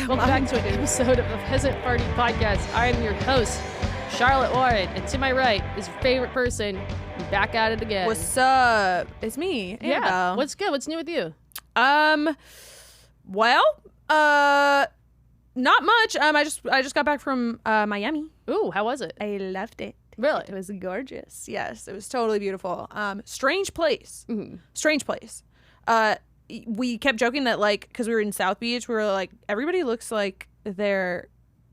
Welcome back to an episode of the Peasant Party Podcast. I am your host, Charlotte Warren, and to my right is your favorite person. I'm back at it again. What's up? It's me, Annabelle. Yeah. What's good? What's new with you? Well, not much. I just got back from Miami. Ooh, how was it? I loved it. Really? It was gorgeous. Yes, it was totally beautiful. Strange place. Mm-hmm. Strange place. We kept joking that, like, because we were in South Beach, we were like, everybody looks like they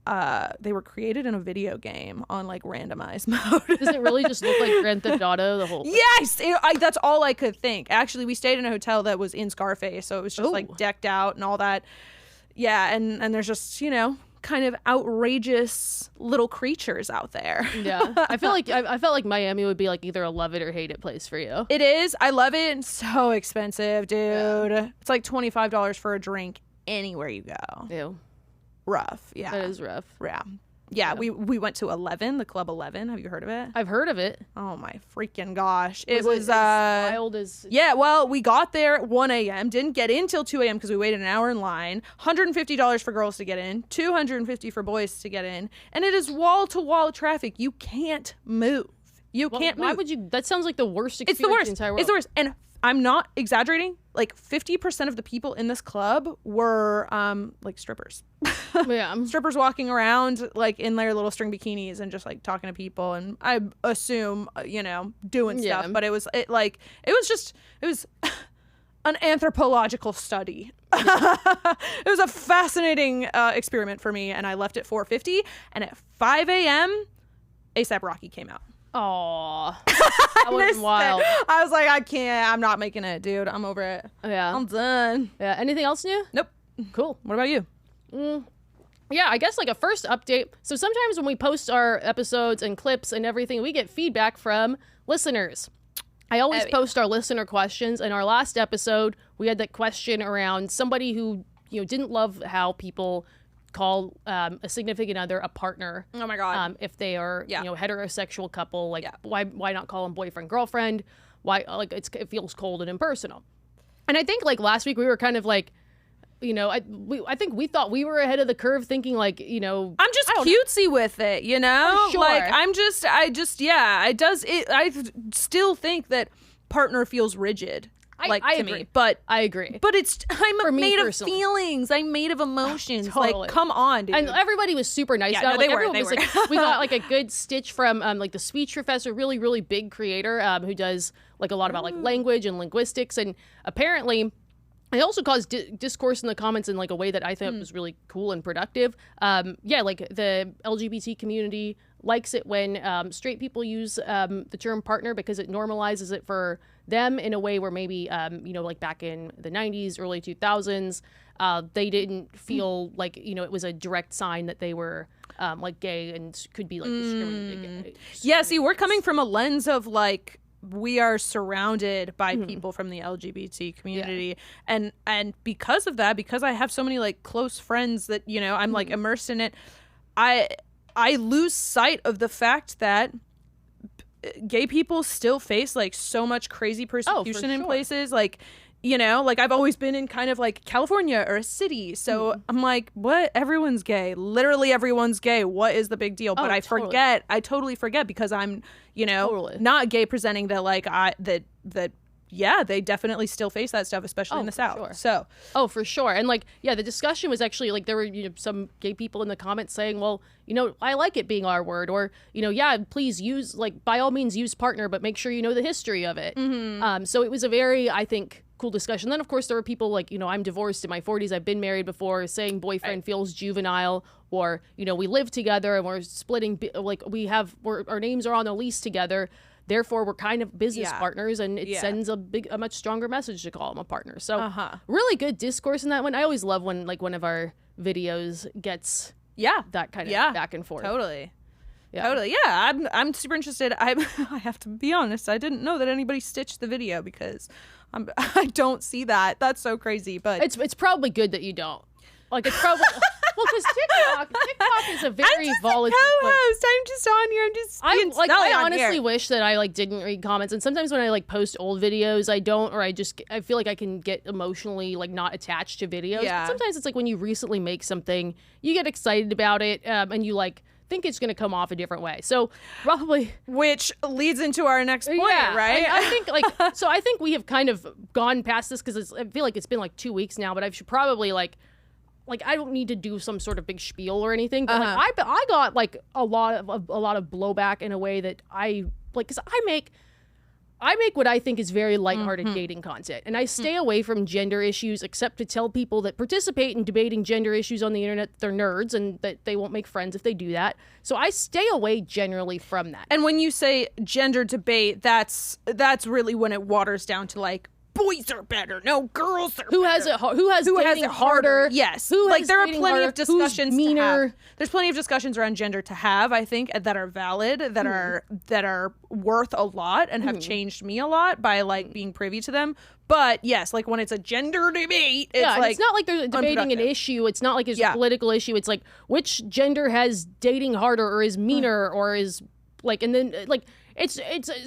were created in a video game on like randomized mode. Does it really just look like Grand Theft Auto? The whole Yes, that's all I could think. Actually, we stayed in a hotel that was in Scarface, so it was just like decked out and all that. Yeah, and there's just, you know, kind of outrageous little creatures out there. Yeah, I feel like I felt like Miami would be like either a love it or hate it place for you. It is. I love it. It's so expensive, dude. Yeah. It's like $25 for a drink anywhere you go. Ew. Rough. Yeah. That is rough. Yeah. We went to 11, the Club 11. Have you heard of it? I've heard of it. Oh my freaking gosh. It was as wild as... Yeah, well, we got there at 1 a.m. Didn't get in till 2 a.m. because we waited an hour in line. $150 for girls to get in, $250 for boys to get in, and it is wall-to-wall traffic. You can't move. You can't move. Why would you? That sounds like the worst experience It's the worst. in the entire world. It's the worst. And I'm not exaggerating. Like 50% of the people in this club were like strippers. Yeah. Strippers walking around like in their little string bikinis and just like talking to people, and I assume you know, doing stuff. Yeah. But it was an anthropological study. It was a fascinating experiment for me, and I left at 4:50, and at 5 a.m. A$AP Rocky came out. Aww. That was wild. I was like, I can't. I'm not making it, dude. I'm over it. Yeah. I'm done. Yeah. Anything else new? Nope. Cool. What about you? Yeah, I guess like a first update. So sometimes when we post our episodes and clips and everything, we get feedback from listeners. I always post our listener questions. In our last episode, we had that question around somebody who, you know, didn't love how people call a significant other a partner. Oh my God. If they are, you know, heterosexual couple, like why not call them boyfriend, girlfriend? Why, like, it feels cold and impersonal. And I think like last week we were kind of like, you know, I think we thought we were ahead of the curve, thinking like, you know, I'm just cutesy with it, you know? Sure. Like I still think that partner feels rigid. I to agree. me, but I agree. But I'm made of personally. feelings. I'm made of emotions. Totally. Like, come on, dude. And everybody was super nice. Yeah, about no, it. they Like, were. everyone They was were. like, we got like a good stitch from like the speech professor, really, really big creator who does like a lot about like language and linguistics, and apparently it also caused discourse in the comments in like a way that I thought was really cool and productive. Yeah, like the LGBT community likes it when straight people use the term partner because it normalizes it for them in a way where maybe, you know, like back in the 90s, early 2000s, they didn't feel like, you know, it was a direct sign that they were like gay and could be like discriminated against. Yeah, see, we're coming from a lens of like, we are surrounded by people from the LGBT community, and because of that, because I have so many like close friends that, you know, I'm like immersed in it, I lose sight of the fact that gay people still face like so much crazy persecution in places, like, you know, like I've always been in kind of like California or a city, so I'm like, what? Everyone's gay. Literally everyone's gay. What is the big deal? But I totally forget because I'm, you know, not gay presenting that like yeah, they definitely still face that stuff, especially in the South. Sure. So, for sure. And like, yeah, the discussion was actually like, there were, you know, some gay people in the comments saying, well, you know, I like it being our word, or, you know, yeah, please use, like, by all means use partner, but make sure you know the history of it. So it was a very, I think, cool discussion. Then of course there were people like, you know, I'm divorced in my 40s, I've been married before, saying boyfriend feels juvenile, or, you know, we live together and we're splitting, like our names are on a lease together, therefore we're kind of business partners, and it sends a much stronger message to call them a partner. So really good discourse in that one. I always love when like one of our videos gets that kind of back and forth. Totally. Yeah, I'm super interested. I have to be honest, I didn't know that anybody stitched the video because I don't see that. That's so crazy, but it's probably good that you don't. Like, it's probably Well, because TikTok is a very volatile. Co-host. I'm just on here. I'm just. I honestly wish that I didn't read comments, and sometimes when I post old videos, I don't, or I feel like I can get emotionally not attached to videos. Yeah. But sometimes it's when you recently make something, you get excited about it, and you think it's going to come off a different way. So probably, which leads into our next point, right? I think so. I think we have kind of gone past this because I feel like it's been 2 weeks now, but I should probably I don't need to do some sort of big spiel or anything. But I got a lot of blowback in a way that because I make what I think is very lighthearted dating content. And I stay away from gender issues except to tell people that participate in debating gender issues on the internet they're nerds and that they won't make friends if they do that. So I stay away generally from that. And when you say gender debate, that's really when it waters down to boys are better. No, girls are who better. Who has it harder? Yes. Who has there are dating plenty harder? of discussions Who's meaner? to have. There's plenty of discussions around gender to have, I think, that are valid, that are worth a lot and have changed me a lot by being privy to them. But yes, when it's a gender debate, it's it's not like they're debating an issue. It's not like it's a political issue. It's which gender has dating harder or is meaner or is and then it's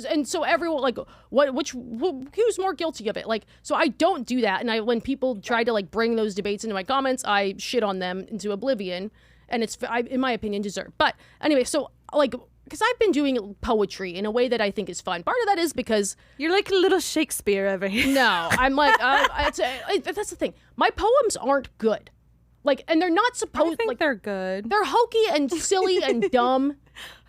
and so everyone who's more guilty of it? So I don't do that. And when people try to bring those debates into my comments, I shit on them into oblivion, and it's in my opinion deserved. But anyway, so because I've been doing poetry in a way that I think is fun. Part of that is because you're like a little Shakespeare over here. No, I'm that's the thing. My poems aren't good. And they're not supposed. I think they're good. They're hokey and silly and dumb.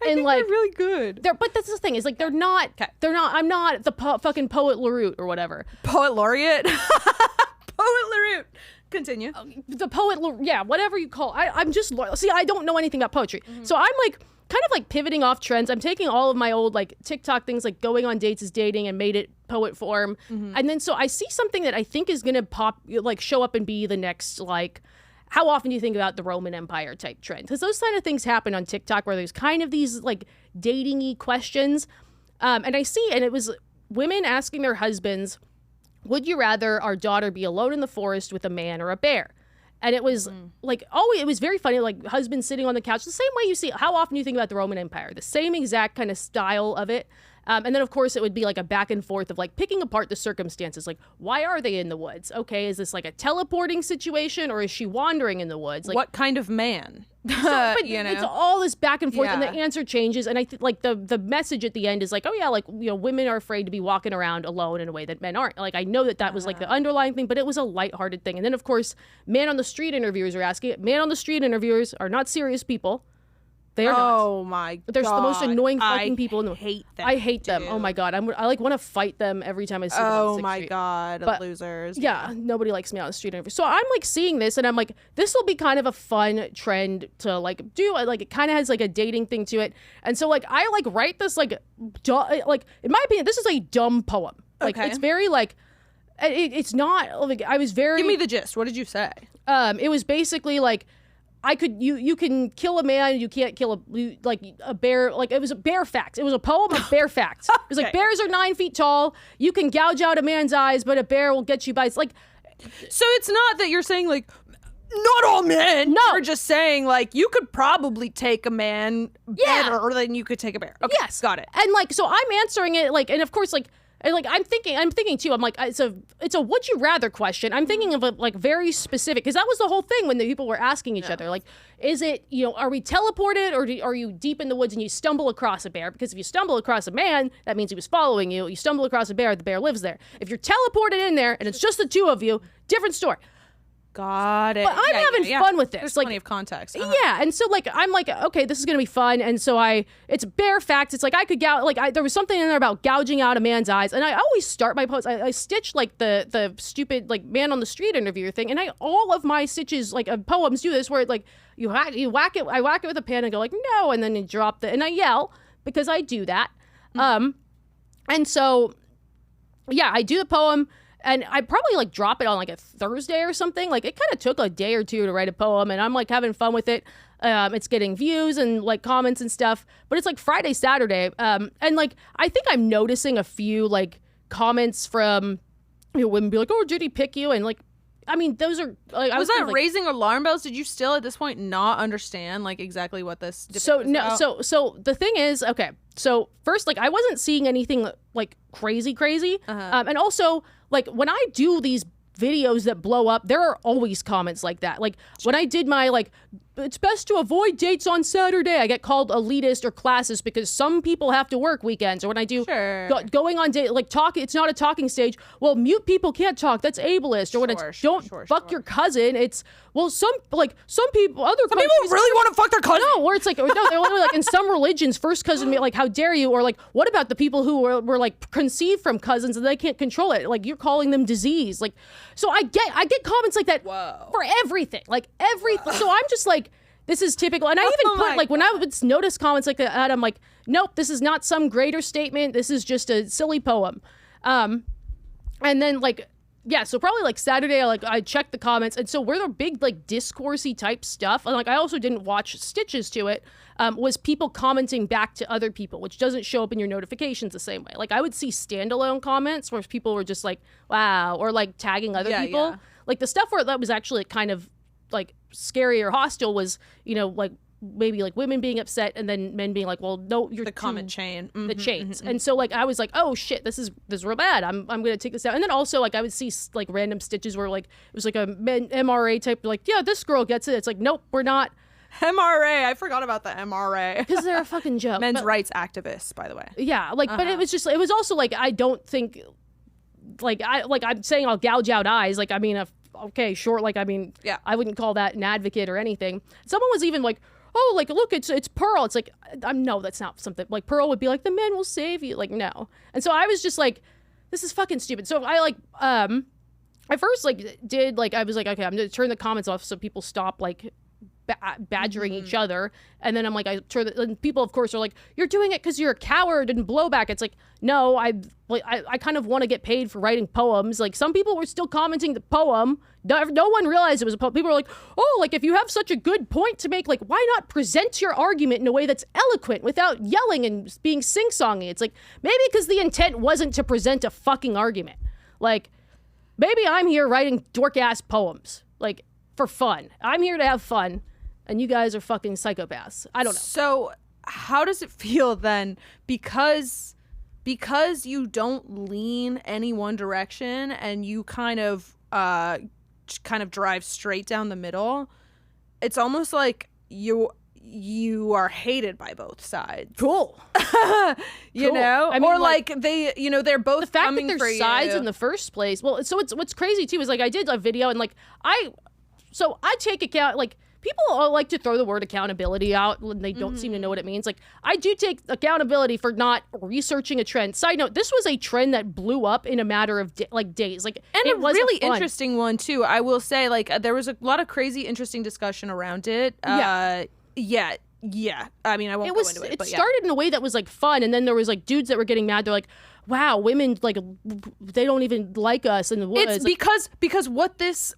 I think they're really good. But that's the thing is they're not. Okay. They're not. I'm not the fucking poet laureate or whatever. Poet laureate. Poet laureate. Continue. The poet, whatever you call. I'm just see. I don't know anything about poetry, so I'm kind of pivoting off trends. I'm taking all of my old TikTok things going on dates is dating and made it poet form, and then so I see something that I think is gonna pop show up and be the next how often do you think about the Roman Empire type trend? Because those kind of things happen on TikTok where there's kind of these dating-y questions. And I see, and it was women asking their husbands, would you rather our daughter be alone in the forest with a man or a bear? And it was it was very funny, husband sitting on the couch, the same way you see, how often do you think about the Roman Empire? The same exact kind of style of it. And then, of course, it would be a back and forth of picking apart the circumstances. Why are they in the woods? Okay, is this a teleporting situation or is she wandering in the woods? What kind of man? But it's all this back and forth, and the answer changes. And I think the message at the end is women are afraid to be walking around alone in a way that men aren't. I know that was the underlying thing, but it was a lighthearted thing. And then, of course, man on the street interviewers are asking it. Man on the street interviewers are not serious people. They are not. Oh my god. They're the most annoying fucking people in the world. I hate them. Oh my god. I want to fight them every time I see them on the 6th Street. God, but, losers. Yeah, nobody likes me on the street interview. So I'm seeing this and I'm this will be kind of a fun trend to do. It kind of has a dating thing to it. And so I write this in my opinion, this is a dumb poem. It's very it's not I was very. Give me the gist. What did you say? It was basically you can kill a man, you can't kill a bear. It was a bear facts. It was a poem of bear facts. It was bears are 9 feet tall. You can gouge out a man's eyes, but a bear will get you by. So it's not that you're saying not all men. No, you're just saying you could probably take a man better than you could take a bear. Okay, yes, got it. And so I'm answering it and of course and I'm thinking too. I'm it's a would you rather question. I'm thinking of a very specific because that was the whole thing when the people were asking each other is it are we teleported or are you deep in the woods and you stumble across a bear? Because if you stumble across a man, that means he was following you. You stumble across a bear, the bear lives there. If you're teleported in there and it's just the two of you, different story. Got it. But I'm having fun with this. There's plenty of context. Yeah, and so I'm okay, this is gonna be fun. And so it's bare facts. It's I could there was something in there about gouging out a man's eyes, and I always start my posts. I stitch the stupid man on the street interviewer thing, and all of my stitches of poems do this where you whack it. I whack it with a pen and go no, and then you drop and I yell because I do that. And so yeah, I do the poem. And I probably drop it on a Thursday or something. It kind of took a day or two to write a poem, and I'm having fun with it. It's getting views and comments and stuff. But it's Friday, Saturday, and I think I'm noticing a few comments from women be oh, did he pick you? And I mean, those are like, was that raising alarm bells? Did you still at this point not understand like exactly what this? So no, about? so the thing is, okay. So first, like I wasn't seeing anything like crazy, and also like when I do these videos that blow up, there are always comments like that. Like when I did my like, it's best to avoid dates on Saturday, I get called elitist or classist because some people have to work weekends. Or when I do going on date, like talk, it's not a talking stage. Well, mute people can't talk. That's ableist. Or when it's don't fuck your cousin. It's some people, other some people really want to fuck their cousin. No, or it's like no, they're literally like in some religions, first cousin, like how dare you? Or like what about the people who were like conceived from cousins and they can't control it? Like you're calling them disease. Like so I get comments like that for everything, like everything. So I'm just like, this is typical. And I even put like when I would notice comments like that, I'm like, nope, this is not some greater statement. This is just a silly poem. And then like, yeah, so probably like Saturday, I checked the comments. And so where the big like discoursey type stuff, and like I also didn't watch stitches to it, was people commenting back to other people, which doesn't show up in your notifications the same way. Like I would see standalone comments where people were just like, wow, or like tagging other people. Yeah. Like the stuff where that was actually kind of like scary or hostile was, you know, like maybe like women being upset and then men being like, well, no, you're the comment chain, the chains. And so like I was like, oh shit, this is real bad. I'm gonna take this out. And then also like I would see like random stitches where like it was like a MRA type, like, yeah, this girl gets it. It's like, nope, we're not. MRA, I forgot about the MRA because they're a fucking joke. Men's rights activists, by the way. Yeah, like, but it was also like I don't think like I'm saying I'll gouge out eyes. Like I mean, okay, sure. Like I mean, yeah, I wouldn't call that an advocate or anything. Someone was even like, oh, like look, it's Pearl. It's like no, that's not something. Like Pearl would be like, the men will save you. Like no. And so I was just like, this is fucking stupid. So I like I first like did like I was like, okay, I'm gonna turn the comments off so people stop like badgering each other. And then I'm like, and people of course are like, you're doing it because you're a coward and blowback. It's like, no, I kind of want to get paid for writing poems. Like some people were still commenting the poem. No one realized it was a poem. People were like, oh, like if you have such a good point to make, like why not present your argument in a way that's eloquent without yelling and being sing-songy? It's like, maybe because the intent wasn't to present a fucking argument. Like maybe I'm here writing dork-ass poems, like for fun. I'm here to have fun. And you guys are fucking psychopaths. I don't know. So how does it feel then? Because you don't lean any one direction and you kind of drive straight down the middle. It's almost like you are hated by both sides. Cool. You know? I mean, or like they, you know, they're both the fact coming that for they're sides you. in the first place. Well, so what's crazy too is like I did a video and like I take account, like people all like to throw the word accountability out when they don't seem to know what it means. Like I do take accountability for not researching a trend. Side note, this was a trend that blew up in a matter of days. Like, and it a was really interesting one too. I will say, like there was a lot of crazy, interesting discussion around it. Yeah. I mean, I won't go into it. It started in a way that was like fun, and then there was like dudes that were getting mad. They're like, wow, women, like they don't even like us in the woods. It's because what this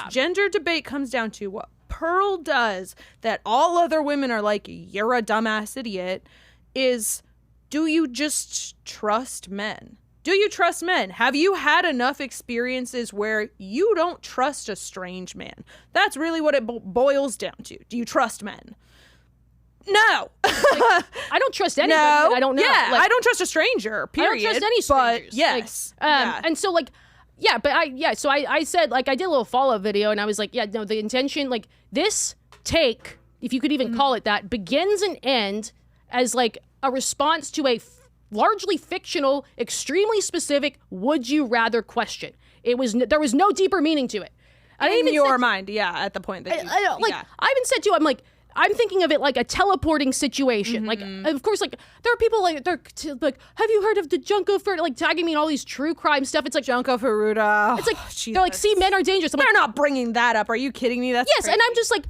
gender debate comes down to, what Pearl does that all other women are like, you're a dumbass idiot, is, do you just trust men? Do you trust men? Have you had enough experiences where you don't trust a strange man? That's really what it boils down to. Do you trust men? No. Like, I don't trust anybody. No. I don't know. Yeah, like, I don't trust a stranger, period. I don't trust any strangers. But yes. And so like, yeah, but I said, like, I did a little follow-up video and I was like, yeah, no, the intention, like this take, if you could even call it that, begins and ends as like a response to a largely fictional, extremely specific would you rather question. There was no deeper meaning to it. In your mind, at the point that I even said to you, I'm thinking of it like a teleporting situation. Like, of course, like there are people like they're like, have you heard of the Junko Furuta? Like tagging me in all these true crime stuff. It's like Junko Furuta. It's like they're like, see, men are dangerous. They're not bringing that up. Are you kidding me? That's crazy. And I'm just like,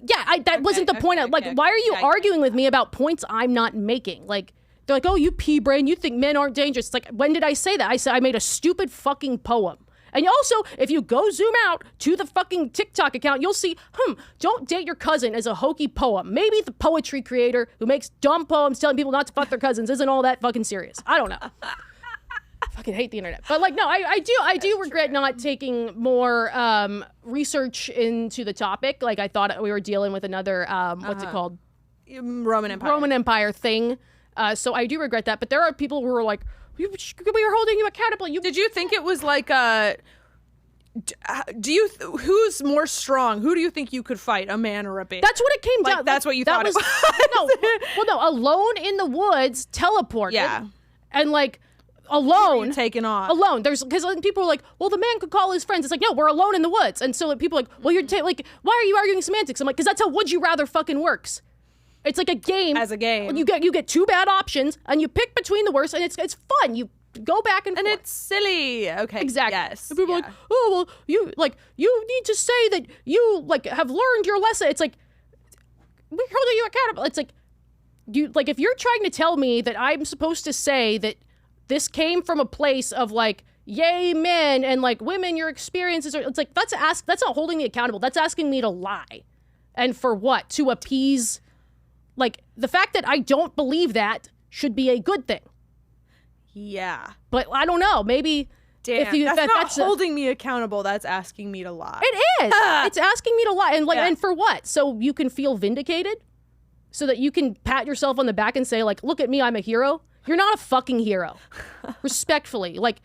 yeah, that wasn't the point. Why are you arguing with me about points I'm not making? Like. They're like, oh, you pea brain, you think men aren't dangerous. It's like, when did I say that? I said I made a stupid fucking poem. And also, if you go zoom out to the fucking TikTok account, you'll see, don't date your cousin as a hokey poem. Maybe the poetry creator who makes dumb poems telling people not to fuck their cousins isn't all that fucking serious. I don't know. fucking hate the internet. But like, no, I do regret not taking more research into the topic. Like, I thought we were dealing with another what's it called? Roman Empire thing. So I do regret that. But there are people who are like, we are holding you accountable. Did you think it was like who's more strong? Who do you think you could fight, a man or a bitch? That's what it came down. That's what you thought it was. No, alone in the woods, teleported. Yeah. And like alone, taken off. Alone. Because people are like, well, the man could call his friends. It's like, no, we're alone in the woods. And so like, people are like, well, like, why are you arguing semantics? I'm like, because that's how Would You Rather fucking works. It's like a game. As a game. You get two bad options, and you pick between the worst, and it's fun. You go back and forth. And it's silly. Okay. Exactly. Yes. And people are like, oh, well, you need to say that you like have learned your lesson. It's like, we're holding you accountable. It's like, if you're trying to tell me that I'm supposed to say that this came from a place of like, yay men and like women, your experiences are, it's like, that's not holding me accountable. That's asking me to lie. And for what? To appease, like, the fact that I don't believe that should be a good thing. Yeah. But I don't know. Maybe that's holding me accountable. That's asking me to lie. It is. It's asking me to lie. And like, and for what? So you can feel vindicated? So that you can pat yourself on the back and say, like, look at me, I'm a hero? You're not a fucking hero. Respectfully. Like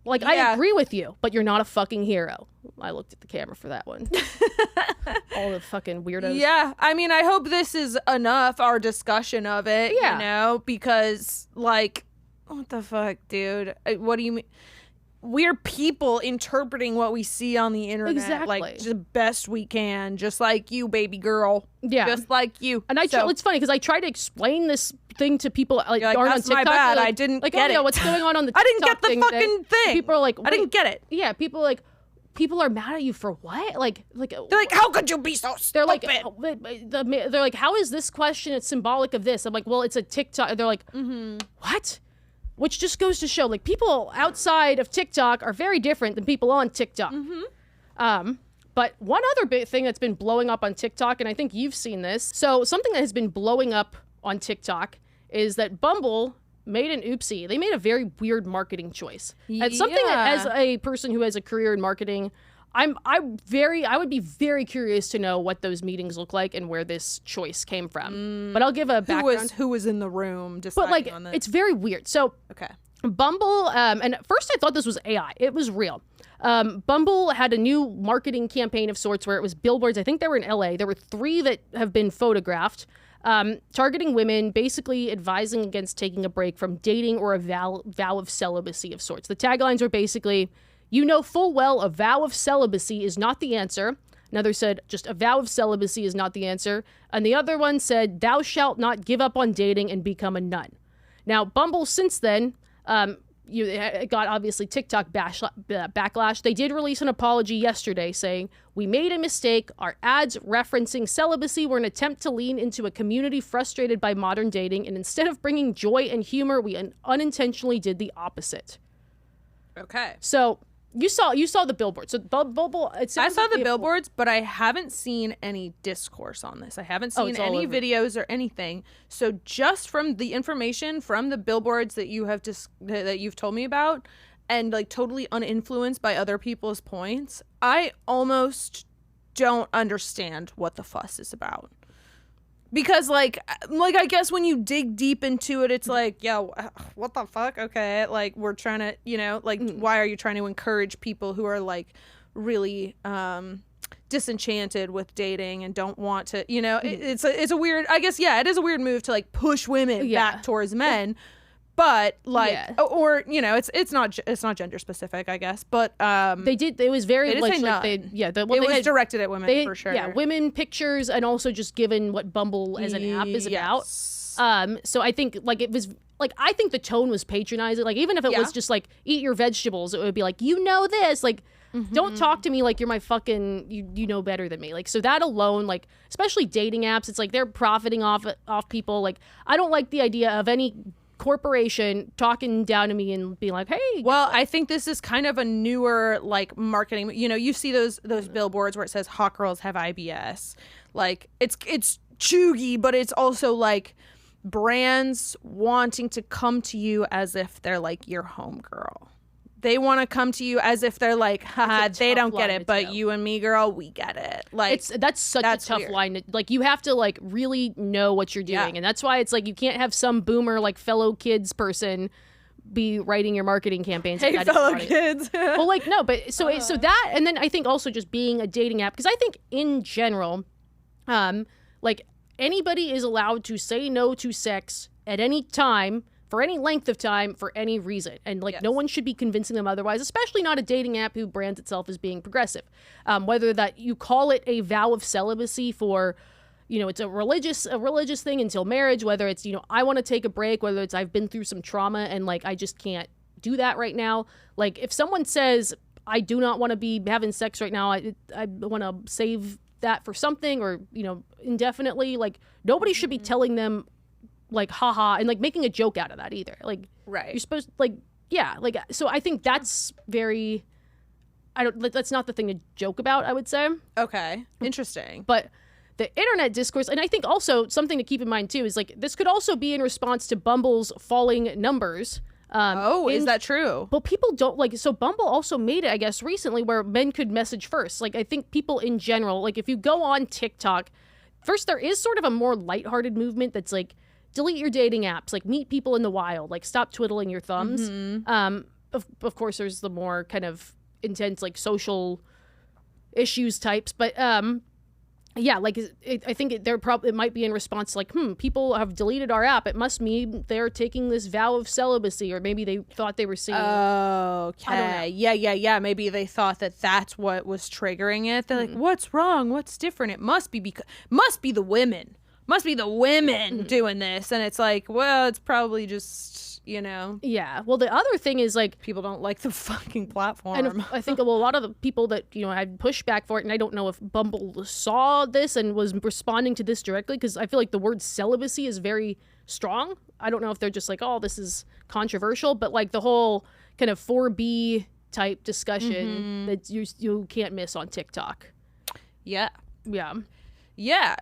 I agree with you, but you're not a fucking hero. I looked at the camera for that one. All the fucking weirdos. Yeah. I mean, I hope this is enough, our discussion of it, you know, because, like, what the fuck, dude? What do you mean? We're people interpreting what we see on the internet, like, the best we can, just like you, baby girl. Yeah. Just like you. And it's funny, because I try to explain this thing to people, like that's on TikTok. My bad. Like, I didn't get it. What's going on the TikTok I didn't get the fucking thing. People are like, I didn't get it. Yeah, people are like, people are mad at you for what? Like they're like, how could you be so stupid? They're like, how is this question? It's symbolic of this. I'm like, well, it's a TikTok. They're like, what? Which just goes to show, like, people outside of TikTok are very different than people on TikTok. But one other big thing that's been blowing up on TikTok, and I think you've seen this. So something that has been blowing up on TikTok is that Bumble made an oopsie. They made a very weird marketing choice. And something that, as a person who has a career in marketing, I would be very curious to know what those meetings look like and where this choice came from. But I'll give a background. Who was in the room deciding on this? It's very weird. So Bumble, and at first I thought this was AI. It was real. Bumble had a new marketing campaign of sorts where it was billboards. I think they were in LA. There were 3 that have been photographed, targeting women, basically advising against taking a break from dating or a vow of celibacy of sorts. The taglines were basically, you know full well a vow of celibacy is not the answer. Another said, just a vow of celibacy is not the answer. And the other one said, thou shalt not give up on dating and become a nun. Now, Bumble since then, it got obviously TikTok backlash. They did release an apology yesterday saying, we made a mistake. Our ads referencing celibacy were an attempt to lean into a community frustrated by modern dating. And instead of bringing joy and humor, we unintentionally did the opposite. Okay. So you saw the billboard. So Bumble. I saw the billboards, but I haven't seen any discourse on this. I haven't seen any videos or anything. So just from the information from the billboards that you have that you've told me about, and like totally uninfluenced by other people's points, I almost don't understand what the fuss is about. Because like I guess when you dig deep into it, it's like, yo, what the fuck? Okay, like we're trying to, you know, like why are you trying to encourage people who are like really disenchanted with dating and don't want to, you know, it's a weird, I guess, it is a weird move to like push women back towards men. But like, or you know, it's not gender specific, I guess. But it was very it was directed at women for sure. Yeah, women pictures, and also just given what Bumble as an app is about. So I think like it was like, I think the tone was patronizing. Like even if it was just like eat your vegetables, it would be like, you know this, like. Don't talk to me like you're my fucking, you know better than me. Like, so that alone, like, especially dating apps, it's like they're profiting off people. Like, I don't like the idea of any corporation talking down to me and being like, hey. Well, I think this is kind of a newer, like, marketing. You know, you see those billboards where it says hot girls have IBS. Like, it's chuggy, but it's also like brands wanting to come to you as if they're like your homegirl. They want to come to you as if they're like, haha, they don't get it, but you and me, girl, we get it. Like, that's such a tough weird. line. Like, you have to like really know what you're doing, and that's why it's like you can't have some boomer like fellow kids person be writing your marketing campaigns. Hey, fellow kids. Well, like, no, but so that, and then I think also just being a dating app, because I think in general, like, anybody is allowed to say no to sex at any time, for any length of time, for any reason. And, like, no one should be convincing them otherwise, especially not a dating app who brands itself as being progressive. Whether that you call it a vow of celibacy for, you know, it's a religious thing until marriage, whether it's, you know, I want to take a break, whether it's I've been through some trauma and, like, I just can't do that right now. Like, if someone says, I do not want to be having sex right now, I want to save that for something, or, you know, indefinitely, like, nobody should be telling them, like, haha, and like making a joke out of that either. Like, right, you're supposed, like, yeah, like, so I think that's very, that's not the thing to joke about, I would say. Okay, interesting. But the internet discourse, and I think also something to keep in mind too, is like, this could also be in response to Bumble's falling numbers. Is that true? Well, people don't like, so Bumble also made it, I guess, recently where men could message first. Like, I think people in general, like, if you go on TikTok, first, there is sort of a more lighthearted movement that's like, delete your dating apps, like, meet people in the wild, like, stop twiddling your thumbs. Of course, there's the more kind of intense, like, social issues types, but yeah, like, I think it might be in response to, like, people have deleted our app, it must mean they're taking this vow of celibacy, or maybe they thought they were seeing. Okay, yeah, maybe they thought that that's what was triggering it. They're like, what's wrong, what's different? It must be the women. Must be the women doing this. And it's like, well, it's probably just, you know. Yeah. Well, the other thing is, like, people don't like the fucking platform. And I think a lot of the people that, you know, had pushback for it, and I don't know if Bumble saw this and was responding to this directly, because I feel like the word celibacy is very strong. I don't know if they're just like, oh, this is controversial, but like the whole kind of 4B type discussion that you can't miss on TikTok. Yeah. Yeah. Yeah.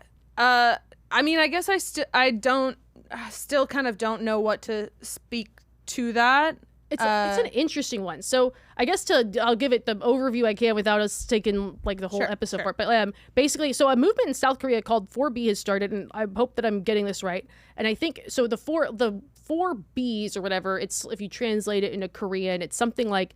I mean, I guess I still kind of don't know what to speak to that. It's an interesting one. So I guess I'll give it the overview I can without us taking like the whole episode for it. But basically, so a movement in South Korea called 4B has started, and I hope that I'm getting this right. And I think so. The four B's or whatever. It's, if you translate it into Korean, it's something like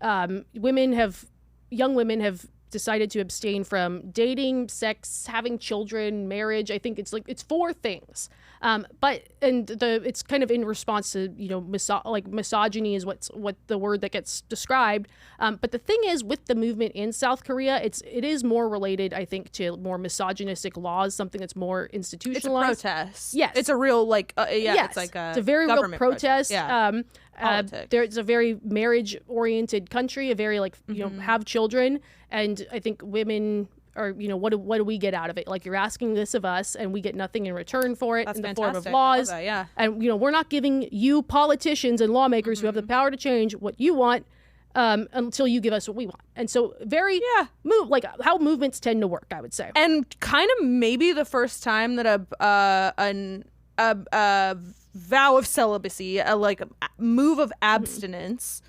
young women have decided to abstain from dating, sex, having children, marriage. I think it's four things. But it's kind of in response to, you know, misogyny is what the word that gets described. But the thing is, with the movement in South Korea, it is more related, I think, to more misogynistic laws, something that's more institutionalized. It's a protest. Yes. It's a real yes. It's like it's a very real protest. Yeah. There's a very marriage oriented country, a very like, you know, have children. And I think women are, you know, what do we get out of it? Like, you're asking this of us and we get nothing in return for it. That's in the fantastic. form of laws. I love that, yeah. And, you know, we're not giving you politicians and lawmakers who have the power to change what you want until you give us what we want. And so like how movements tend to work, I would say. And kind of maybe the first time that a vow of celibacy, a move of abstinence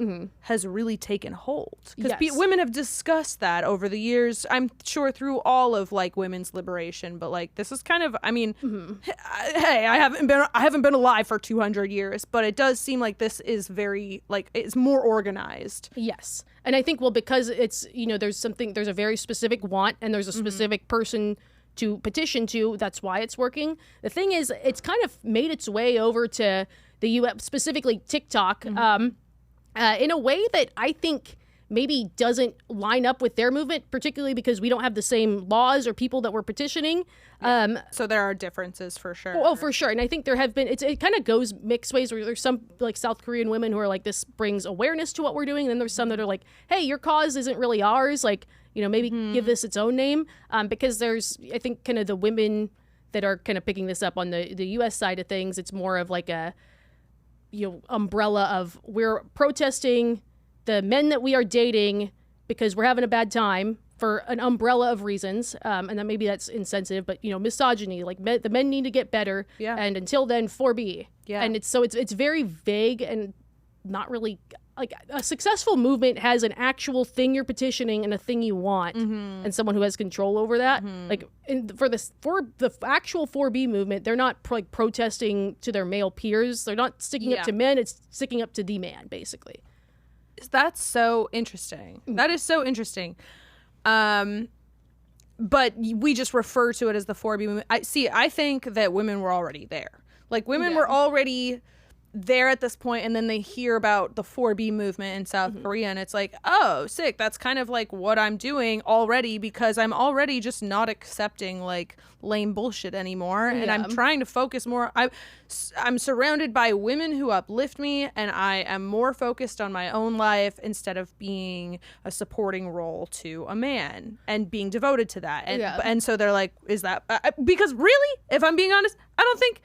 has really taken hold, because women have discussed that over the years, I'm sure, through all of like women's liberation. But like, this is kind of, I mean, hey, I haven't been alive for 200 years, but it does seem like this is very, like, it's more organized. Yes. And I think, well, because it's, you know, there's a very specific want, and there's a specific person to petition to, that's why it's working. The thing is, it's kind of made its way over to the US, specifically TikTok, in a way that I think maybe doesn't line up with their movement, particularly because we don't have the same laws or people that we're petitioning. So there are differences for sure. Oh, for sure. And I think there have been, it kind of goes mixed ways, where there's some like South Korean women who are like, this brings awareness to what we're doing. And then there's some that are like, hey, your cause isn't really ours. Like, you know, maybe give this its own name. Because there's, I think, kind of the women that are kind of picking this up on the US side of things. It's more of like a, you know, umbrella of, we're protesting the men that we are dating because we're having a bad time for an umbrella of reasons, and then maybe that's insensitive, but misogyny, like the men need to get better, and until then 4B, and it's very vague and not really like a successful movement has an actual thing you're petitioning and a thing you want, and someone who has control over that. Like for the actual 4B movement, they're not protesting to their male peers. They're not sticking up to men. It's sticking up to the man, basically. That's so interesting. That is so interesting. But we just refer to it as the 4B movement. I think that women were already there. Like women were already there at this point, and then they hear about the 4B movement in South Korea, and it's like, oh, sick. That's kind of like what I'm doing already, because I'm already just not accepting like lame bullshit anymore, and I'm trying to focus more. I'm surrounded by women who uplift me, and I am more focused on my own life instead of being a supporting role to a man and being devoted to that. And so they're like, is that because really, if I'm being honest, I don't think.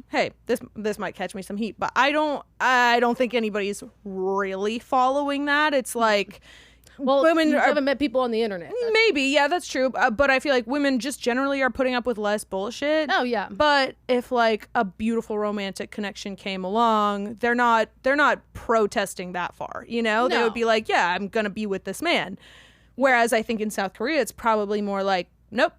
Hey, this might catch me some heat, but I don't think anybody's really following that. It's like, well, women haven't met people on the internet. Maybe, yeah, that's true. But I feel like women just generally are putting up with less bullshit. Oh yeah. But if like a beautiful romantic connection came along, they're not protesting that far. No. They would be like, yeah, I'm gonna be with this man. Whereas I think in South Korea, it's probably more like, nope.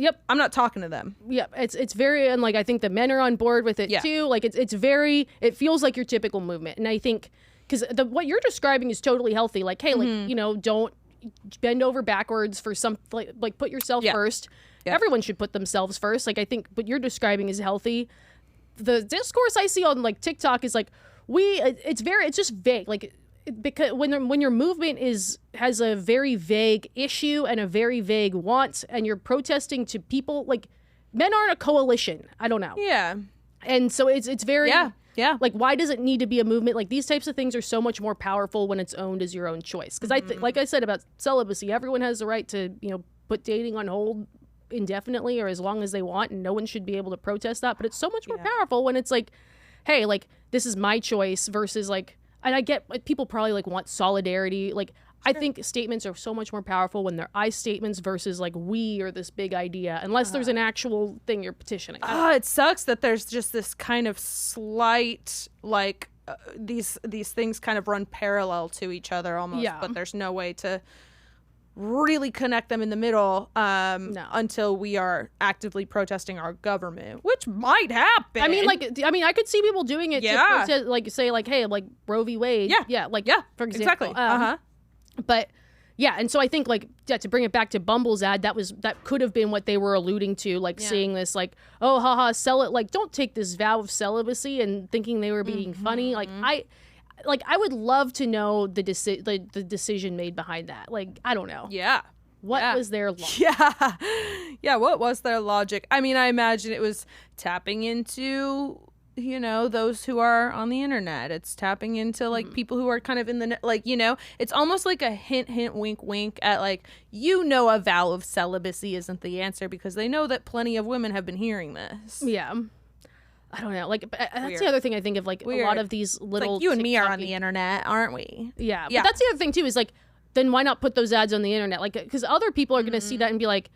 Yep, I'm not talking to them. Yep, it's very, and like I think the men are on board with it too. Like it's very, it feels like your typical movement, and I think because what you're describing is totally healthy. Like, hey, like don't bend over backwards for some like put yourself first. Yeah. Everyone should put themselves first. Like I think what you're describing is healthy. The discourse I see on like TikTok is like it's just vague. Like because when your movement has a very vague issue and a very vague want, and you're protesting to people, like men aren't a coalition. I don't know. Yeah. And so it's very like, why does it need to be a movement? Like these types of things are so much more powerful when it's owned as your own choice. Because like I said about celibacy, everyone has the right to put dating on hold indefinitely or as long as they want, and no one should be able to protest that. But it's so much more powerful when it's like, hey, like this is my choice versus like. And I get like, people probably like want solidarity. Like I think statements are so much more powerful when they're I statements versus like we or this big idea, unless there's an actual thing you're petitioning. It sucks that there's just this kind of slight like these things kind of run parallel to each other almost, but there's no way to really connect them in the middle until we are actively protesting our government, which might happen. I mean, I could see people doing it to protest, like say like, hey, like Roe v. Wade. For example. Exactly. But yeah, and so I think like to bring it back to Bumble's ad, that could have been what they were alluding to, like seeing this like, oh haha, sell it, like don't take this vow of celibacy, and thinking they were being funny. Like I would love to know the decision made behind that. Like I don't know. Yeah. What was their logic? Yeah. What was their logic? I mean, I imagine it was tapping into those who are on the internet. It's tapping into like people who are kind of in the like it's almost like a hint wink wink at like a vow of celibacy isn't the answer, because they know that plenty of women have been hearing this. Yeah. I don't know. Like that's the other thing I think of. Like a lot of these little like you and me are on the internet, aren't we? Yeah. But that's the other thing too. Is like, then why not put those ads on the internet? Like, because other people are going to see that and be like,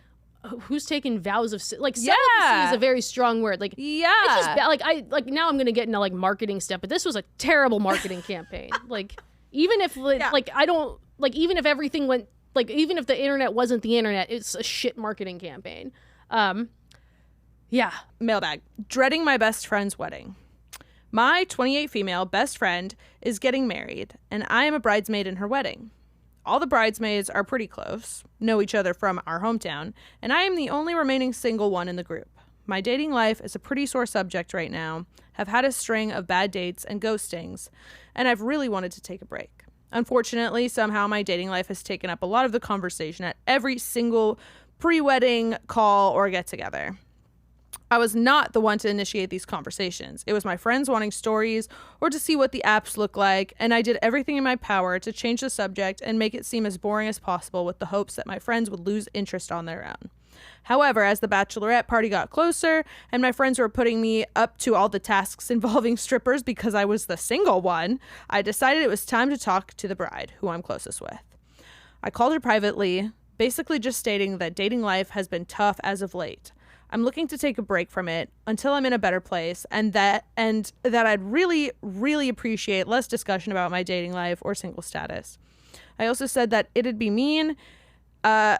who's taking vows of like celibacy is a very strong word. Like it's just like now I'm going to get into like marketing stuff, but this was a terrible marketing campaign. Like even if like I don't like even if everything went like even if the internet wasn't the internet, it's a shit marketing campaign. Yeah. Mailbag. Dreading my best friend's wedding. My 28 female best friend is getting married, and I am a bridesmaid in her wedding. All the bridesmaids are pretty close, know each other from our hometown, and I am the only remaining single one in the group. My dating life is a pretty sore subject right now, have had a string of bad dates and ghostings, and I've really wanted to take a break. Unfortunately, somehow my dating life has taken up a lot of the conversation at every single pre-wedding call or get-together. I was not the one to initiate these conversations. It was my friends wanting stories or to see what the apps look like, and I did everything in my power to change the subject and make it seem as boring as possible with the hopes that my friends would lose interest on their own. However, as the bachelorette party got closer and my friends were putting me up to all the tasks involving strippers because I was the single one, I decided it was time to talk to the bride, who I'm closest with. I called her privately, basically just stating that dating life has been tough as of late. I'm looking to take a break from it until I'm in a better place, and that I'd really, really appreciate less discussion about my dating life or single status. I also said that it'd mean a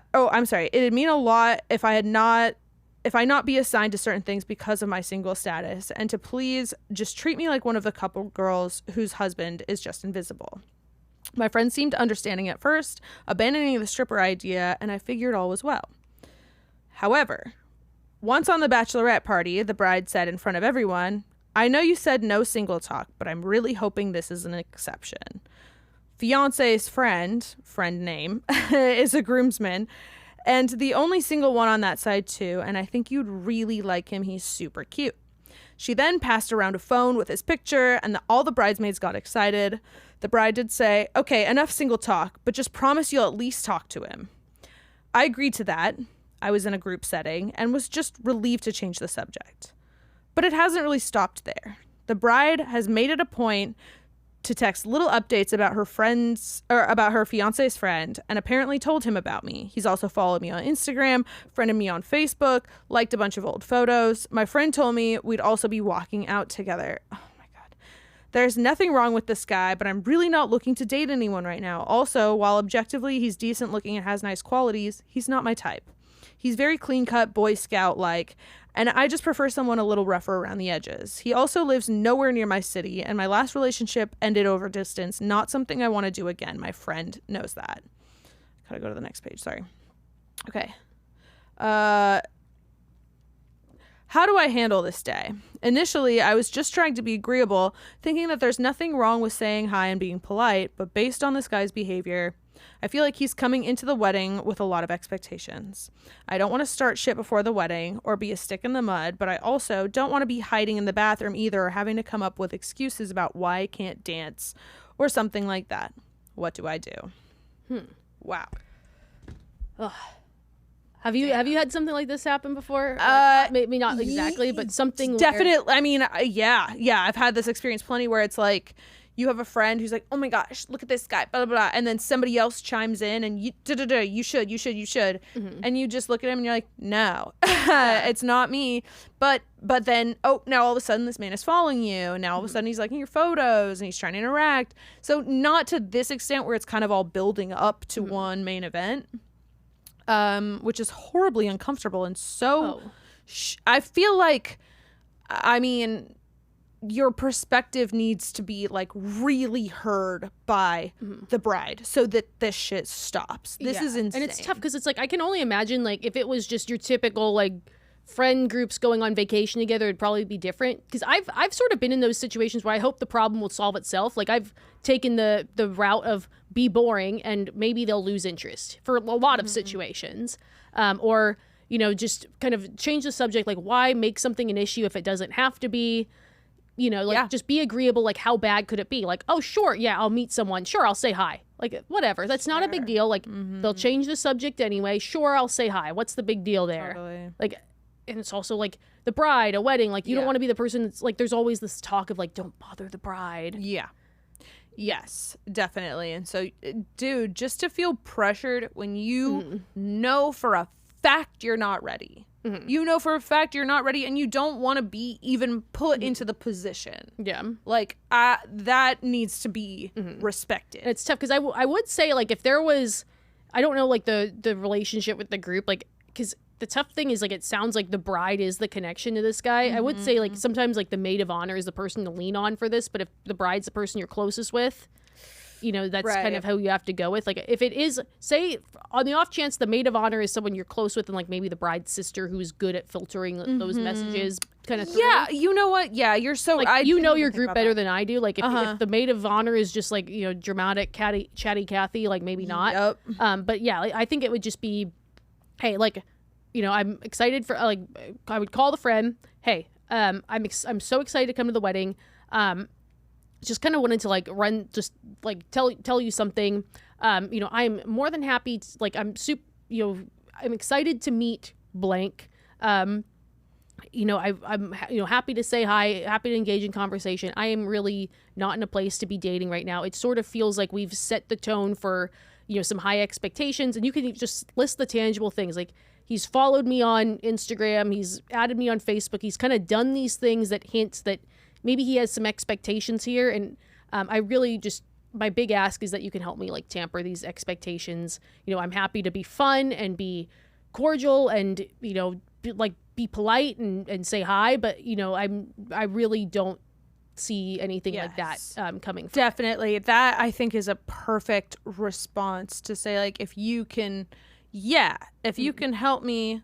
lot if I not be assigned to certain things because of my single status, and to please just treat me like one of the couple girls whose husband is just invisible. My friends seemed understanding at first, abandoning the stripper idea, and I figured all was well. However, once on the bachelorette party, the bride said in front of everyone, "I know you said no single talk, but I'm really hoping this is an exception. Fiance's friend name, is a groomsman, and the only single one on that side too, and I think you'd really like him. He's super cute." She then passed around a phone with his picture, and all the bridesmaids got excited. The bride did say, "Okay, enough single talk, but just promise you'll at least talk to him." I agreed to that. I was in a group setting and was just relieved to change the subject. But it hasn't really stopped there. The bride has made it a point to text little updates about her fiance's friend, and apparently told him about me. He's also followed me on Instagram, friended me on Facebook, liked a bunch of old photos. My friend told me we'd also be walking out together. Oh my God. There's nothing wrong with this guy, but I'm really not looking to date anyone right now. Also, while objectively he's decent looking and has nice qualities, he's not my type. He's very clean-cut, Boy Scout-like, and I just prefer someone a little rougher around the edges. He also lives nowhere near my city, and my last relationship ended over distance. Not something I want to do again. My friend knows that. Gotta go to the next page. Sorry. Okay. How do I handle this day? Initially, I was just trying to be agreeable, thinking that there's nothing wrong with saying hi and being polite, but based on this guy's behavior, I feel like he's coming into the wedding with a lot of expectations. I don't want to start shit before the wedding or be a stick in the mud, but I also don't want to be hiding in the bathroom either, or having to come up with excuses about why I can't dance or something like that. What do I do? Wow. Ugh. Have you had something like this happen before? Like, maybe not exactly, but something. Definitely. I mean, yeah. I've had this experience plenty where it's like, you have a friend who's like, "Oh my gosh, look at this guy," blah, blah, blah. And then somebody else chimes in and you should. Mm-hmm. And you just look at him and you're like, no, it's not me. But then, now all of a sudden this man is following you. And now all of a sudden he's liking your photos and he's trying to interact. So not to this extent where it's kind of all building up to one main event, which is horribly uncomfortable. And so I feel like, I mean, your perspective needs to be like really heard by the bride so that this shit stops. This is insane. And it's tough because it's like, I can only imagine like if it was just your typical like friend groups going on vacation together, it'd probably be different. Because I've sort of been in those situations where I hope the problem will solve itself. Like I've taken the route of be boring and maybe they'll lose interest for a lot of situations. Or, you know, just kind of change the subject. Like why make something an issue if it doesn't have to be? You know, like just be agreeable. Like how bad could it be? Like, oh, sure. Yeah, I'll meet someone. Sure, I'll say hi. Like whatever. That's not a big deal. Like they'll change the subject anyway. Sure, I'll say hi. What's the big deal there? Totally. Like, and it's also like the bride, a wedding. Like you don't want to be the person that's like, there's always this talk of like, don't bother the bride. Yeah. Yes, definitely. And so, dude, just to feel pressured when you know for a fact you're not ready. You know for a fact you're not ready and you don't want to be even put into the position. Yeah. Like, that needs to be respected. And it's tough because I would say, like, if there was, I don't know, like, the relationship with the group, like, because the tough thing is, like, it sounds like the bride is the connection to this guy. I would say, like, sometimes, like, the maid of honor is the person to lean on for this, but if the bride's the person you're closest with, you know, that's kind of how you have to go with. Like, if it is, say, on the off chance the maid of honor is someone you're close with and, like, maybe the bride's sister who's good at filtering those messages kind of thing. Yeah, you know what? Yeah, you're so... Like, you know your group better than I do. Like, if the maid of honor is just, like, you know, dramatic, chatty Cathy, like, maybe not. Yep. But, yeah, like, I think it would just be, hey, like, you know, I'm excited for, like, I would call the friend, hey, I'm so excited to come to the wedding. Just kind of wanted to like run, just like tell you something. You know, I'm more than happy to, like, I'm excited to meet blank. You know, I'm happy to say hi, happy to engage in conversation. I am really not in a place to be dating right now. It sort of feels like we've set the tone for, some high expectations, and you can just list the tangible things. Like, he's followed me on Instagram, he's added me on Facebook, he's kind of done these things that hints that maybe he has some expectations here. And I really just, my big ask is that you can help me like tamper these expectations. I'm happy to be fun and be cordial and, be polite and say hi, but I really don't see anything like that coming from. Definitely. That I think is a perfect response to say, like, if you can help me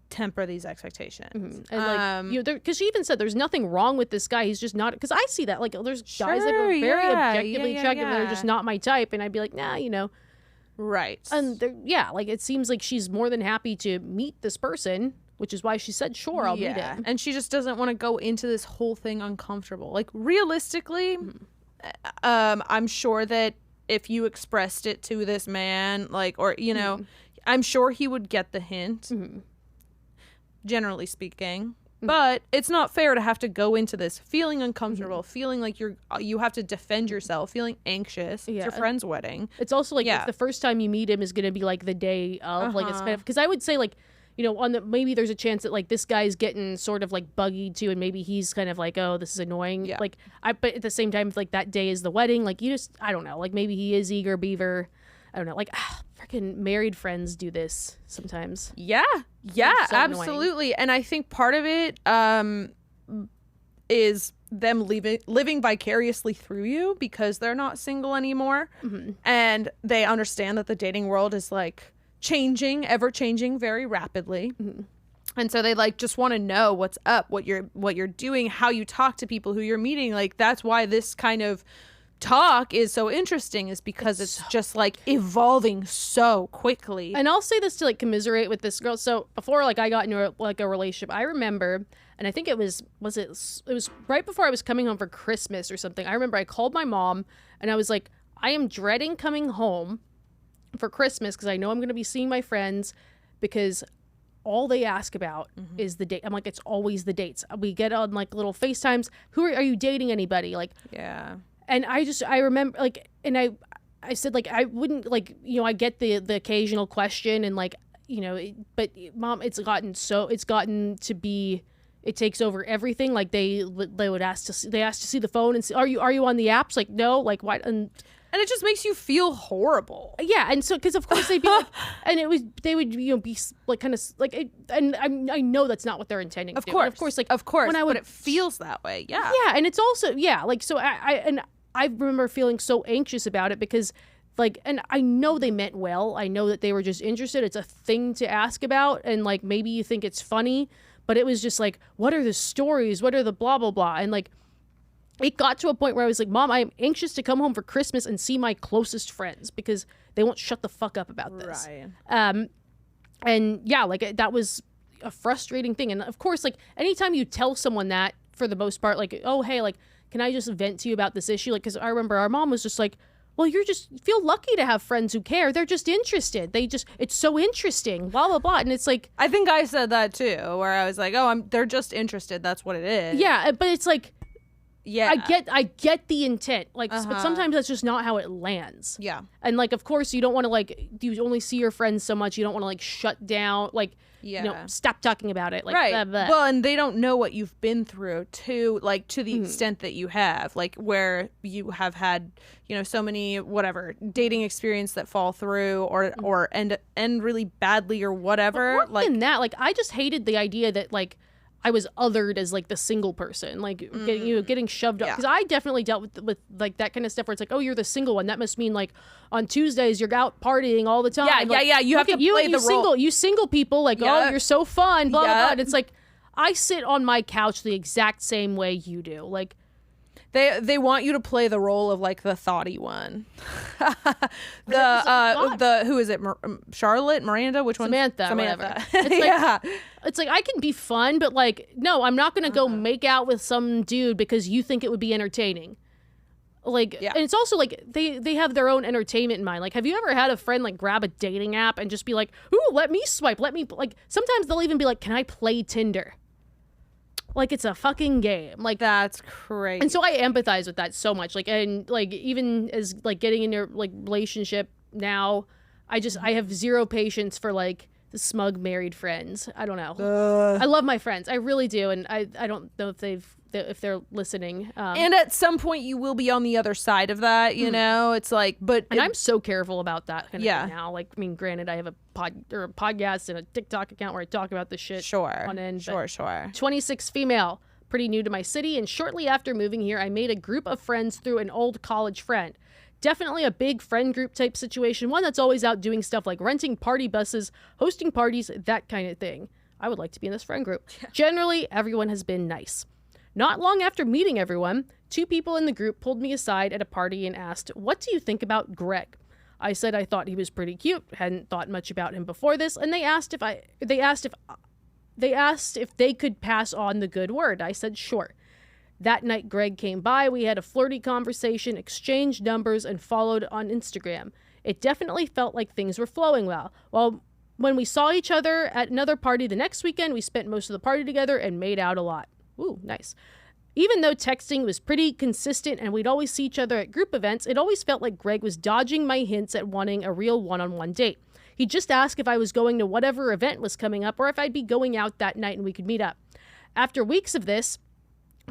temper these expectations. And because she even said there's nothing wrong with this guy, he's just not, because I see that like there's guys that are very objectively attractive that are just not my type, and I'd be like, nah, right. And like it seems like she's more than happy to meet this person, which is why she said, sure, I'll meet him. And she just doesn't want to go into this whole thing uncomfortable. Like, realistically, I'm sure that if you expressed it to this man, like, or, I'm sure he would get the hint, generally speaking. But it's not fair to have to go into this feeling uncomfortable, feeling like you have to defend yourself, feeling anxious. It's your friend's wedding. It's also like if the first time you meet him is going to be like the day of, like, it's kind of, because I would say like, maybe there's a chance that like this guy's getting sort of like buggied too, and maybe he's kind of like, oh, this is annoying. Yeah. Like, but at the same time, like that day is the wedding. Like, I don't know. Like, maybe he is eager beaver. I don't know. Like, freaking married friends do this sometimes. Yeah, so absolutely. Annoying. And I think part of it is them living vicariously through you because they're not single anymore, and they understand that the dating world is like ever changing very rapidly. And so they like just want to know what's up, what you're doing, how you talk to people who you're meeting. Like, that's why this kind of talk is so interesting, is because it's just like evolving so quickly. And I'll say this to like commiserate with this girl. So before like I got into a relationship, I remember, and I think it was right before I was coming home for Christmas or something. I remember I called my mom and I was like, I am dreading coming home for Christmas because I know I'm going to be seeing my friends, because all they ask about is the date. I'm like, it's always the dates. We get on like little FaceTimes. Are you dating anybody? Like, yeah. And I remember like, and I said like, I wouldn't like, I get the occasional question and like, but Mom, it's gotten to be, it takes over everything. Like they would ask to see the phone and say, are you on the apps? Like, no, like what? And it just makes you feel horrible. Yeah, and so because of course they'd be like, and they would be like kind of like, and I know that's not what they're intending. Of course, when but it feels that way. Yeah, and it's also like so I remember feeling so anxious about it because like, and I know they meant well. I know that they were just interested. It's a thing to ask about, and like maybe you think it's funny, but it was just like, what are the stories? What are the blah blah blah? And like, it got to a point where I was like, Mom, I am anxious to come home for Christmas and see my closest friends because they won't shut the fuck up about this. Right. And yeah, like that was a frustrating thing. And of course, like anytime you tell someone that, for the most part, like, oh, hey, like, can I just vent to you about this issue? Like, because I remember our mom was just like, well, feel lucky to have friends who care. They're just interested. It's so interesting, blah, blah, blah. And it's like, I think I said that too, where I was like, oh, they're just interested. That's what it is. Yeah. But it's like, yeah, I get the intent, like, but sometimes that's just not how it lands. Yeah, and like, of course, you don't want to like, you only see your friends so much, you don't want to like shut down, like, stop talking about it, like, right? Blah, blah. Well, and they don't know what you've been through to the extent that you have, like, where you have had, so many whatever dating experience that fall through or end really badly or whatever. But more than that, like, I just hated the idea that like I was othered as like the single person, like getting shoved up, because I definitely dealt with like that kind of stuff where it's like, oh, you're the single one, that must mean like on Tuesdays you're out partying all the time. Yeah, you have to play the role. You single people, like, oh, you're so fun, blah blah blah. And it's like, I sit on my couch the exact same way you do, like. They want you to play the role of like the thoughty one. Who is it? Charlotte, Miranda, which one? Samantha. Whatever. It's like, it's like, I can be fun, but like, no, I'm not gonna go make out with some dude because you think it would be entertaining. Like, and it's also like they have their own entertainment in mind. Like, have you ever had a friend like grab a dating app and just be like, ooh, let me swipe, like sometimes they'll even be like, can I play Tinder? Like, it's a fucking game. Like, that's crazy. And so I empathize with that so much. Like, and like, even as like getting into like relationship, now. I have zero patience for like the smug married friends. I don't know. I love my friends. I really do. And I don't know if they're listening. And at some point you will be on the other side of that, you know. It's like, and I'm so careful about that kind of thing now. Like, I mean, granted, I have a podcast and a TikTok account where I talk about this shit. On end. Sure. 26 female, pretty new to my city, and shortly after moving here, I made a group of friends through an old college friend. Definitely a big friend group type situation, one that's always out doing stuff like renting party buses, hosting parties, that kind of thing. I would like to be in this friend group. Generally, everyone has been nice. Not long after meeting everyone, 2 people in the group pulled me aside at a party and asked, "What do you think about Greg?" I said I thought he was pretty cute, hadn't thought much about him before this, and they asked if they could pass on the good word. I said sure. That night Greg came by, we had a flirty conversation, exchanged numbers, and followed on Instagram. It definitely felt like things were flowing well. Well, when we saw each other at another party the next weekend, we spent most of the party together and made out a lot. Ooh, nice. Even though texting was pretty consistent and we'd always see each other at group events, it always felt like Greg was dodging my hints at wanting a real one-on-one date. He'd just ask if I was going to whatever event was coming up or if I'd be going out that night and we could meet up. After weeks of this,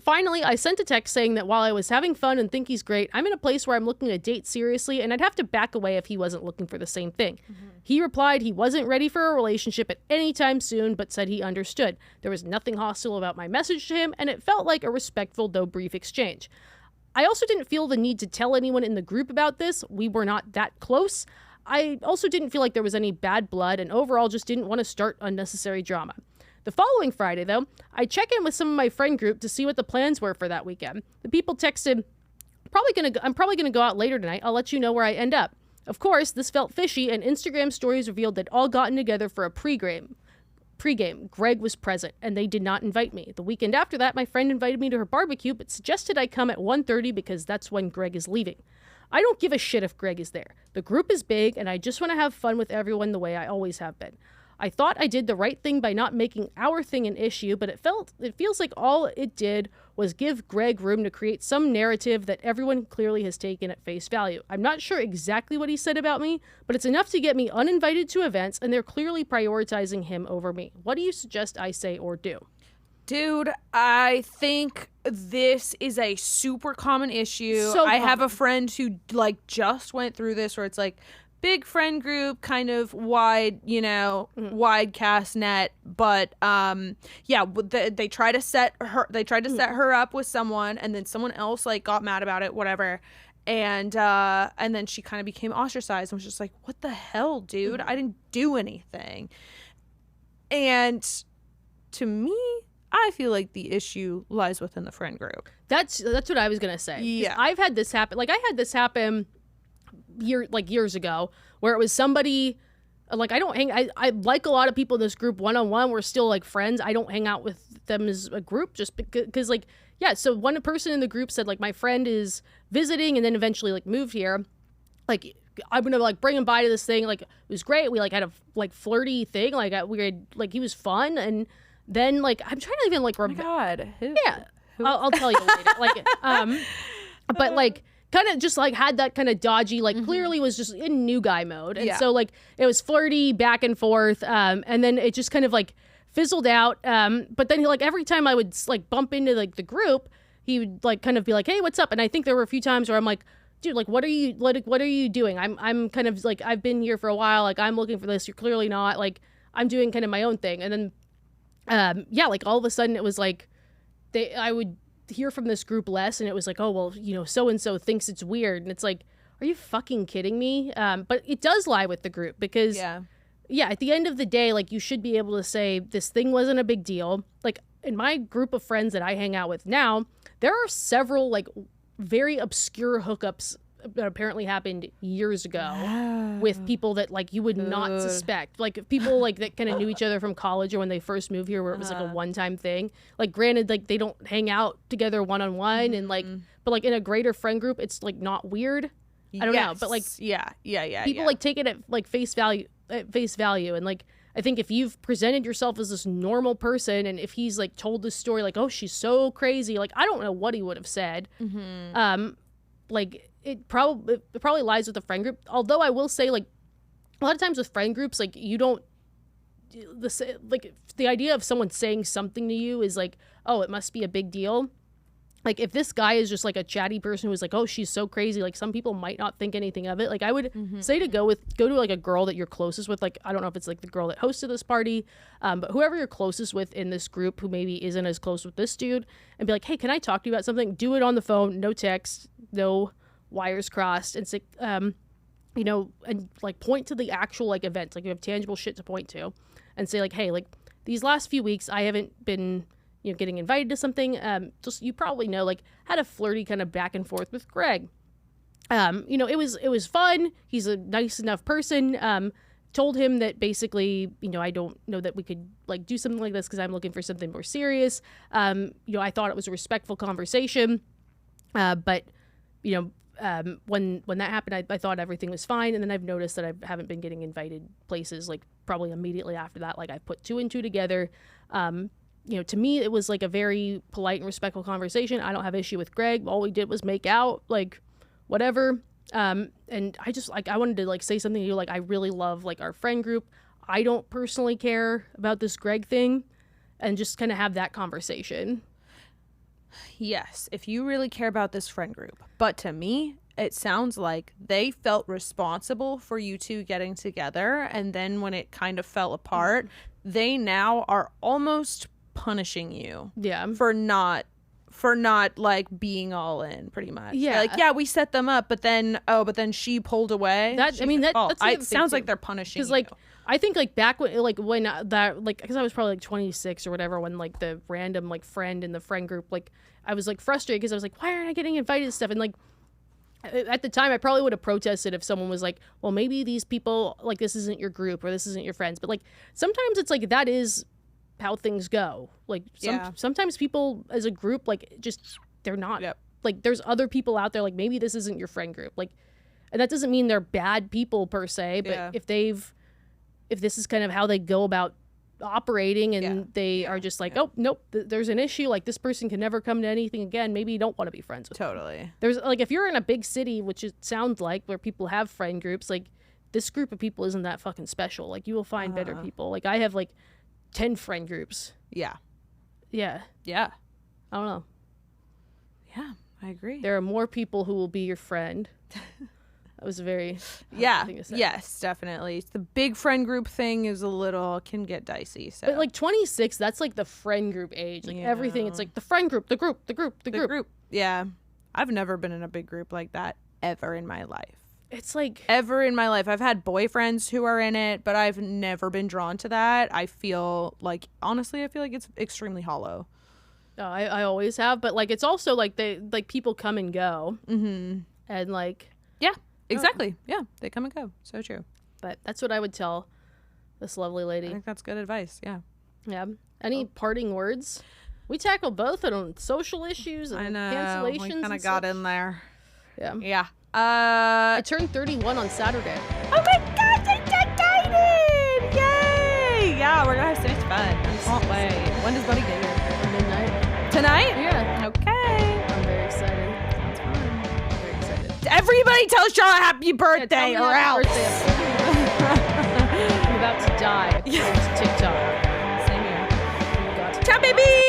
finally, I sent a text saying that while I was having fun and think he's great, I'm in a place where I'm looking to date seriously and I'd have to back away if he wasn't looking for the same thing. He replied he wasn't ready for a relationship at any time soon, but said he understood. There was nothing hostile about my message to him, and it felt like a respectful though brief exchange. I also didn't feel the need to tell anyone in the group about this. We were not that close. I also didn't feel like there was any bad blood and overall just didn't want to start unnecessary drama. The following Friday, though, I check in with some of my friend group to see what the plans were for that weekend. The people texted, I'm probably gonna go out later tonight. I'll let you know where I end up. Of course, this felt fishy, and Instagram stories revealed they'd all gotten together for a pregame. Greg was present, and they did not invite me. The weekend after that, my friend invited me to her barbecue, but suggested I come at 1:30 because that's when Greg is leaving. I don't give a shit if Greg is there. The group is big, and I just want to have fun with everyone the way I always have been. I thought I did the right thing by not making our thing an issue, but it feels like all it did was give Greg room to create some narrative that everyone clearly has taken at face value. I'm not sure exactly what he said about me, but it's enough to get me uninvited to events, and they're clearly prioritizing him over me. What do you suggest I say or do? Dude, I think this is a super common issue. I have a friend who like just went through this where it's like big friend group, kind of wide, you know, wide cast net, but they try to set her up with someone, and then someone else like got mad about it, whatever. And then she kind of became ostracized and was just like, what the hell, dude? I didn't do anything. And to me, I feel like the issue lies within the friend group. That's what I was gonna say. Yeah, I've had this happen. Like I had this happen years ago, where it was somebody like I like a lot of people in this group one-on-one. We're still like friends. I don't hang out with them as a group just because like, yeah. So one person in the group said like my friend is visiting and then eventually like moved here. Like I'm gonna like bring him by to this thing. Like it was great. We like had a like flirty thing. Like we had like he was fun, and then like I'm trying to even like oh my God. Who? Yeah, I'll tell you later. Like but like kind of just like had that kind of dodgy, like clearly was just in new guy mode. And so like it was flirty back and forth. And then it just kind of like fizzled out. But then he like every time I would like bump into like the group, he would like kind of be like, hey, what's up? And I think there were a few times where I'm like, dude, like, what are you doing? I'm kind of like, I've been here for a while. Like I'm looking for this. You're clearly not. Like I'm doing kind of my own thing. And then, like all of a sudden it was like I would hear from this group less, and it was like, oh well, you know, so and so thinks it's weird, and it's like, are you fucking kidding me? But it does lie with the group because at the end of the day, like you should be able to say this thing wasn't a big deal. Like in my group of friends that I hang out with now, there are several like very obscure hookups that apparently happened years ago with people that like you would not suspect, like people like that kind of knew each other from college or when they first moved here, where it was like a one-time thing. Like granted, like they don't hang out together one-on-one and like, but like in a greater friend group, it's like not weird. I don't know, but like people like take it at like face value, and like I think if you've presented yourself as this normal person, and if he's like told this story like, oh she's so crazy, like I don't know what he would have said, like it probably lies with the friend group. Although I will say, like, a lot of times with friend groups, like, you don't, the idea of someone saying something to you is like, oh, it must be a big deal. Like, if this guy is just like a chatty person who's like, oh, she's so crazy, like, some people might not think anything of it. Like, I would say to go to like a girl that you're closest with. Like, I don't know if it's like the girl that hosted this party, but whoever you're closest with in this group who maybe isn't as close with this dude, and be like, hey, can I talk to you about something? Do it on the phone, no text, no wires crossed, and say, you know, and like point to the actual like event. Like, you have tangible shit to point to, and say like, hey, like, these last few weeks I haven't been, you know, getting invited to something. Just, you probably know, like, had a flirty kind of back and forth with Greg. You know, it was fun. He's a nice enough person. Told him that basically, you know, I don't know that we could like do something like this because I'm looking for something more serious. You know, I thought it was a respectful conversation. But, you know, when that happened, I thought everything was fine. And then I've noticed that I haven't been getting invited places, like, probably immediately after that. Like, I put two and two together. You know, to me, it was like a very polite and respectful conversation. I don't have issue with Greg. All we did was make out, like, whatever. And I just, like, I wanted to, like, say something to you. Like, I really love, like, our friend group. I don't personally care about this Greg thing, and just kind of have that conversation. Yes, if you really care about this friend group. But to me, it sounds like they felt responsible for you two getting together. And then when it kind of fell apart, they now are almost punishing you for not like being all in, pretty much. Yeah, like, yeah, we set them up, but then she pulled away. That's it sounds like they're punishing you. Because, like, I think, like, back when that, like, because I was probably like 26 or whatever when, like, the random, like, friend in the friend group, like, I was like frustrated because I was like, why aren't I getting invited to stuff? And, like, at the time I probably would have protested if someone was like, well, maybe these people, like, this isn't your group or this isn't your friends. But, like, sometimes it's like that is how things go. Like, sometimes people as a group, like, just, they're not. Like, there's other people out there, like, maybe this isn't your friend group. Like, and that doesn't mean they're bad people per se, but if this is kind of how they go about operating, and they are just like, oh, nope, there's an issue, like, this person can never come to anything again, maybe you don't want to be friends with them. There's, like, if you're in a big city, which it sounds like, where people have friend groups, like, this group of people isn't that fucking special. Like, you will find better people. Like, I have, like, 10 friend groups. Yeah. I don't know. Yeah, I agree. There are more people who will be your friend. That was a very thing to say. Yes, definitely. The big friend group thing is can get dicey. So, but, like, 26, that's like the friend group age. Like, everything, it's like the friend group, the group. Yeah, I've never been in a big group like that ever in my life. It's like, ever in my life. I've had boyfriends who are in it, but I've never been drawn to that. I feel like, honestly, it's extremely hollow. I always have, but, like, it's also like people come and go, and, like, exactly. Yeah, they come and go. So true. But that's what I would tell this lovely lady. I think that's good advice. Yeah. Any parting words? We tackled both on social issues and cancellations. We kind of got in there. Yeah. I turned 31 on Saturday. Oh my gosh, I'm so excited! Yay! Yeah, we're gonna have so much fun. I can't wait. When does Buddy get here? Midnight. Tonight? Yeah. Okay. I'm very excited. Sounds fun. I'm very excited. Everybody tell Shaw happy birthday or else. I'm about to die. TikTok. Same here. Ciao, baby!